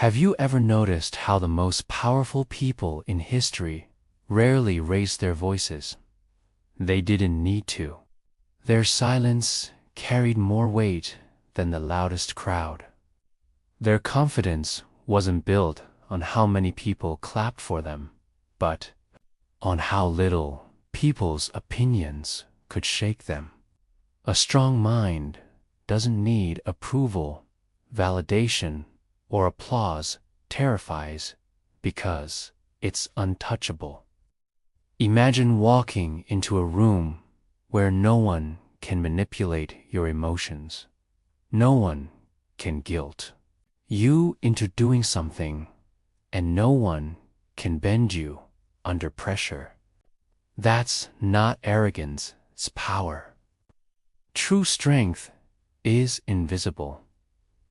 Have you ever noticed how the most powerful people in history rarely raised their voices? They didn't need to. Their silence carried more weight than the loudest crowd. Their confidence wasn't built on how many people clapped for them, but on how little people's opinions could shake them. A strong mind doesn't need approval, validation, or applause. Terrifies because it's untouchable. Imagine walking into a room where no one can manipulate your emotions. No one can guilt you into doing something, and no one can bend you under pressure. That's not arrogance, it's power. True strength is invisible,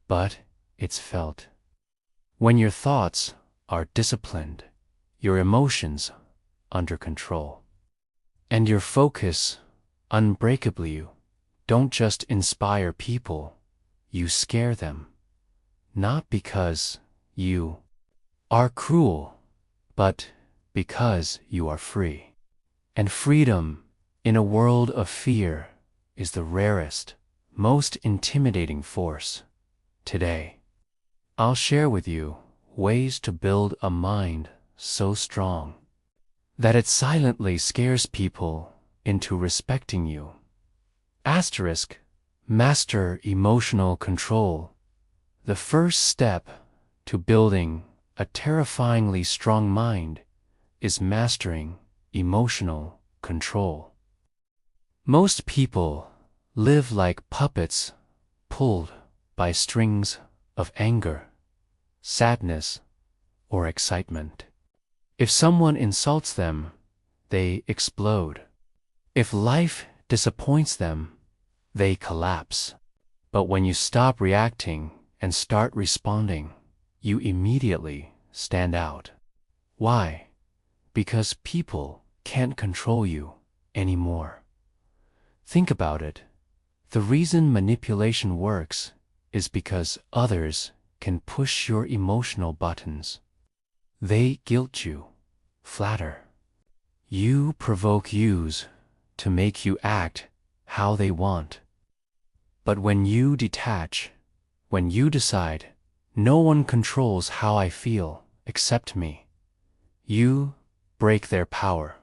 but it's felt. When your thoughts are disciplined, your emotions under control, and your focus unbreakably, you don't just inspire people, you scare them. Not because you are cruel, but because you are free. And freedom in a world of fear is the rarest, most intimidating force today. I'll share with you ways to build a mind so strong that it silently scares people into respecting you. Asterisk, master emotional control. The first step to building a terrifyingly strong mind is mastering emotional control. Most people live like puppets pulled by strings of anger, sadness, or excitement. If someone insults them, they explode. If life disappoints them, they collapse. But when you stop reacting and start responding, you immediately stand out. Why? Because people can't control you anymore. Think about it. The reason manipulation works is because others can push your emotional buttons. They guilt you, flatter you, provoke yous to make you act how they want. But when you detach, when you decide, no one controls how I feel except me, you break their power.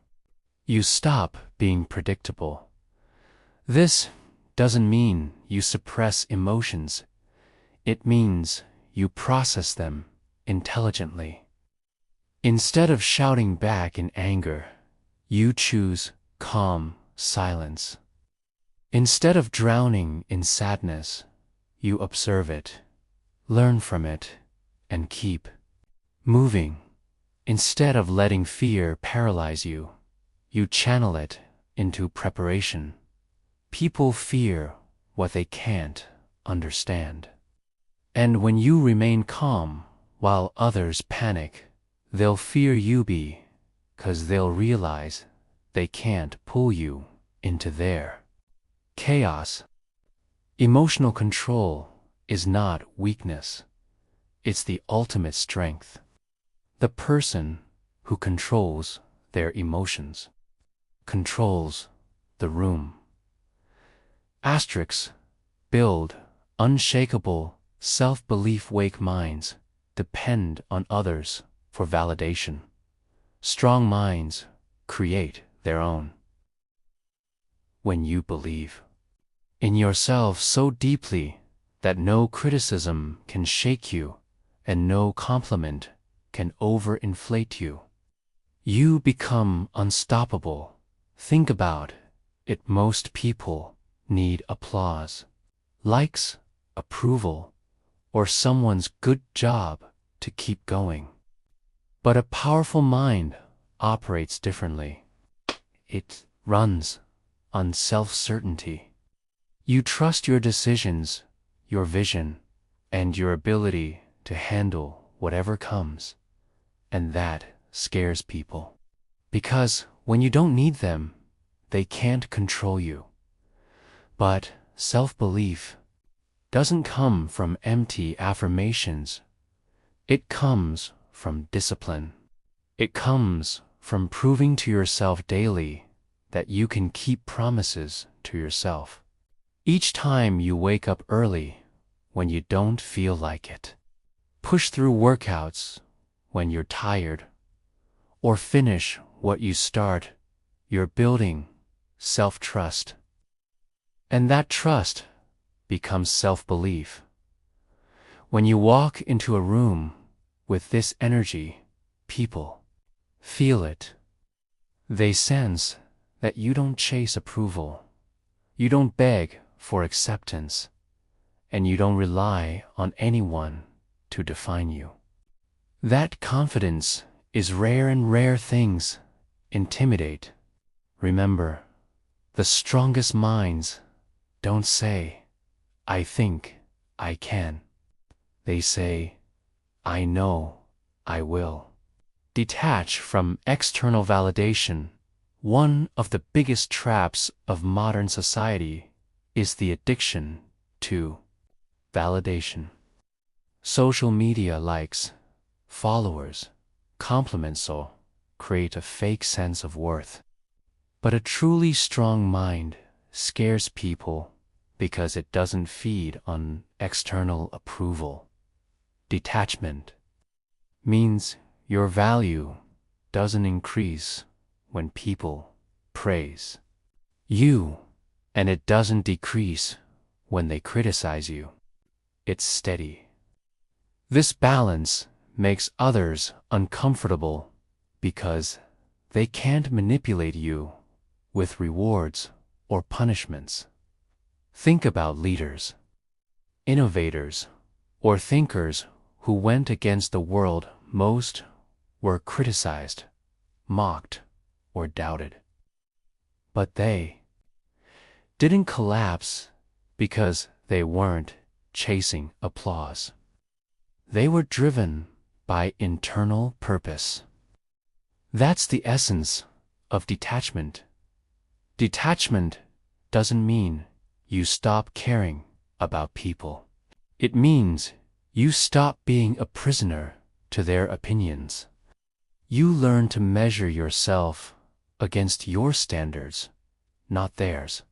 You stop being predictable. This doesn't mean you suppress emotions. It means you process them intelligently. Instead of shouting back in anger, you choose calm silence. Instead of drowning in sadness, you observe it, learn from it, and keep moving. Instead of letting fear paralyze you, you channel it into preparation. People fear what they can't understand. And when you remain calm while others panic, they'll fear you because they'll realize they can't pull you into their chaos. Emotional control is not weakness. It's the ultimate strength. The person who controls their emotions controls the room. Asterisks build unshakable self-belief. Weak minds depend on others for validation. Strong minds create their own. When you believe in yourself so deeply that no criticism can shake you and no compliment can overinflate you, you become unstoppable. Think about it. Most people need applause, likes, approval, or someone's good job to keep going. But a powerful mind operates differently. It runs on self-certainty. You trust your decisions, your vision, and your ability to handle whatever comes. And that scares people. Because when you don't need them, they can't control you. But self-belief doesn't come from empty affirmations. It comes from discipline. It comes from proving to yourself daily that you can keep promises to yourself. Each time you wake up early when you don't feel like it, push through workouts when you're tired, or finish what you start, you're building self-trust. And that trust becomes self-belief. When you walk into a room with this energy, people feel it. They sense that you don't chase approval, you don't beg for acceptance, and you don't rely on anyone to define you. That confidence is rare, and rare things intimidate. Remember, the strongest minds don't say, "I think I can." They say, "I know I will." Detach from external validation. One of the biggest traps of modern society is the addiction to validation. Social media likes, followers, compliments all create a fake sense of worth. But a truly strong mind scares people because it doesn't feed on external approval. Detachment means your value doesn't increase when people praise you, and it doesn't decrease when they criticize you. It's steady. This balance makes others uncomfortable because they can't manipulate you with rewards or punishments. Think about leaders, innovators, or thinkers who went against the world. Most were criticized, mocked, or doubted. But they didn't collapse because they weren't chasing applause. They were driven by internal purpose. That's the essence of detachment. Detachment doesn't mean you stop caring about people. It means you stop being a prisoner to their opinions. You learn to measure yourself against your standards, not theirs.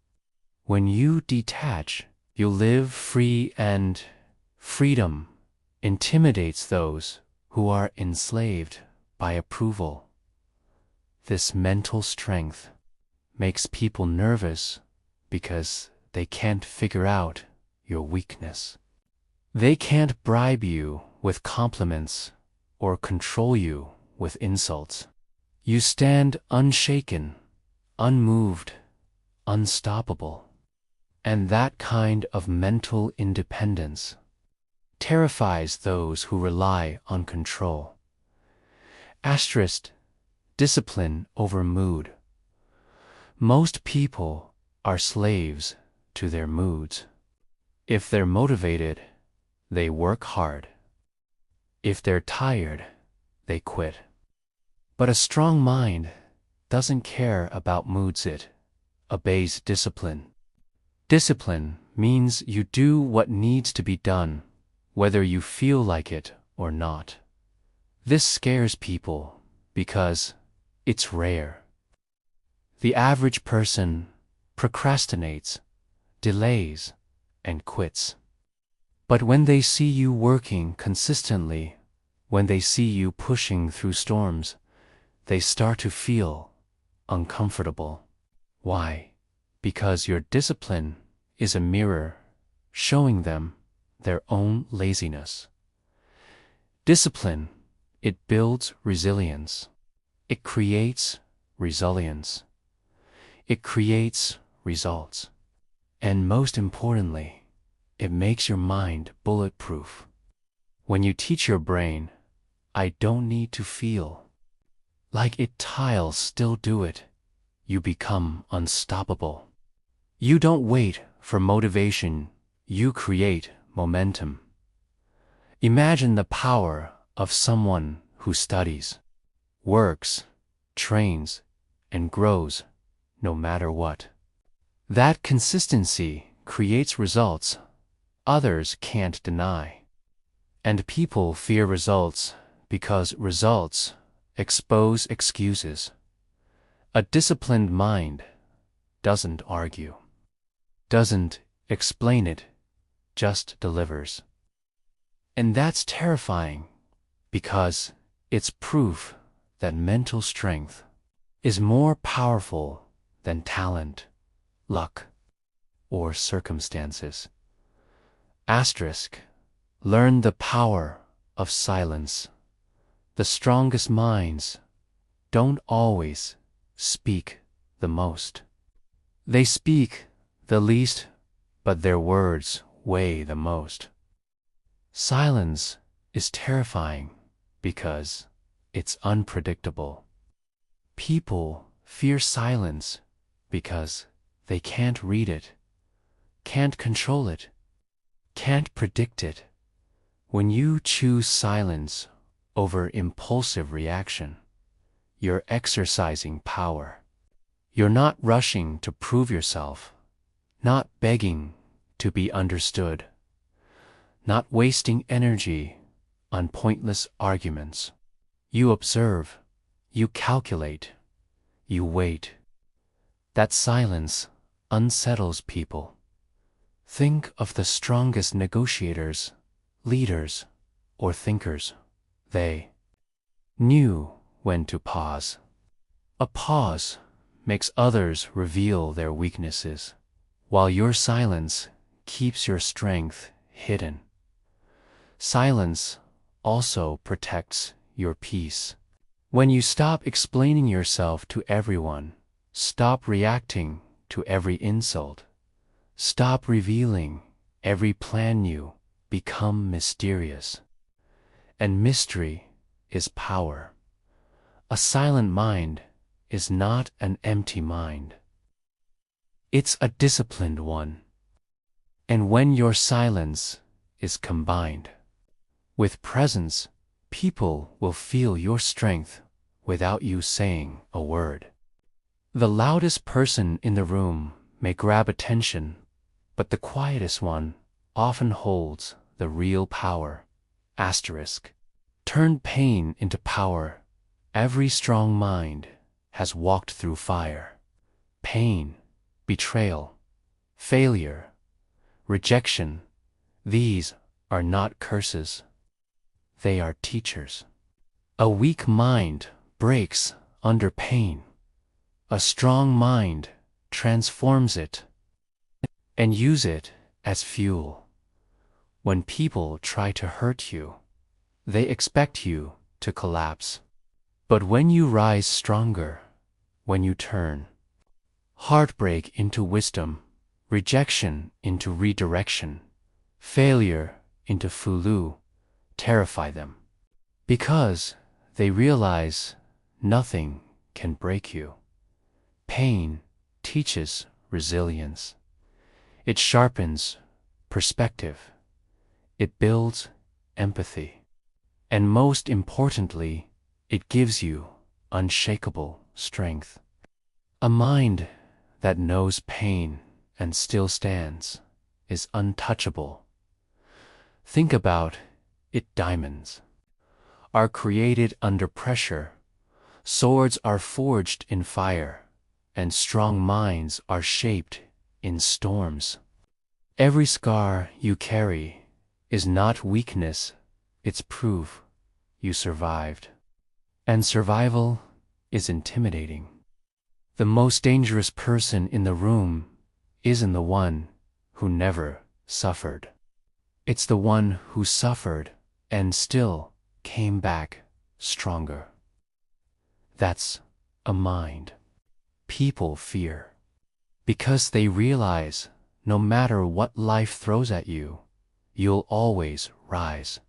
When you detach, you live free, and freedom intimidates those who are enslaved by approval. This mental strength makes people nervous because they can't figure out your weakness. They can't bribe you with compliments or control you with insults. You stand unshaken, unmoved, unstoppable. And that kind of mental independence terrifies those who rely on control. Asterisk, discipline over mood. Most people are slaves to their moods. If they're motivated, they work hard. If they're tired, they quit. But a strong mind doesn't care about moods, it obeys discipline. Discipline means you do what needs to be done, whether you feel like it or not. This scares people because it's rare. The average person procrastinates, delays, and quits. But when they see you working consistently, when they see you pushing through storms, they start to feel uncomfortable. Why? Because your discipline is a mirror showing them their own laziness. Discipline, it builds resilience. It creates resilience. It creates results. And most importantly, it makes your mind bulletproof. When you teach your brain, "I don't need to feel like it, I'll still do it," you become unstoppable. You don't wait for motivation, you create momentum. Imagine the power of someone who studies, works, trains, and grows no matter what. That consistency creates results others can't deny. And people fear results because results expose excuses. A disciplined mind doesn't argue, doesn't explain it, just delivers. And that's terrifying because it's proof that mental strength is more powerful than talent, luck, or circumstances. Asterisk. Learn the power of silence. The strongest minds don't always speak the most. They speak the least, but their words weigh the most. Silence is terrifying because it's unpredictable. People fear silence because they can't read it, can't control it, can't predict it. When you choose silence over impulsive reaction, you're exercising power. You're not rushing to prove yourself, not begging to be understood, not wasting energy on pointless arguments. You observe, you calculate, you wait. That silence unsettles people. Think of the strongest negotiators, leaders, or thinkers. They knew when to pause. A pause makes others reveal their weaknesses, while your silence keeps your strength hidden. Silence also protects your peace. When you stop explaining yourself to everyone, stop reacting to every insult, stop revealing every plan, you become mysterious. And mystery is power. A silent mind is not an empty mind. It's a disciplined one. And when your silence is combined with presence, people will feel your strength without you saying a word. The loudest person in the room may grab attention, but the quietest one often holds the real power. Asterisk. Turn pain into power. Every strong mind has walked through fire. Pain, betrayal, failure, rejection, these are not curses. They are teachers. A weak mind breaks under pain. A strong mind transforms it and uses it as fuel. When people try to hurt you, they expect you to collapse. But when you rise stronger, when you turn heartbreak into wisdom, rejection into redirection, failure into fulu, terrify them. Because they realize nothing can break you. Pain teaches resilience. It sharpens perspective. It builds empathy. And most importantly, it gives you unshakable strength. A mind that knows pain and still stands is untouchable. Think about it. Diamonds are created under pressure. Swords are forged in fire, and strong minds are shaped in storms. Every scar you carry is not weakness, it's proof you survived. And survival is intimidating. The most dangerous person in the room isn't the one who never suffered. It's the one who suffered and still came back stronger. That's a mind people fear because they realize no matter what life throws at you, you'll always rise.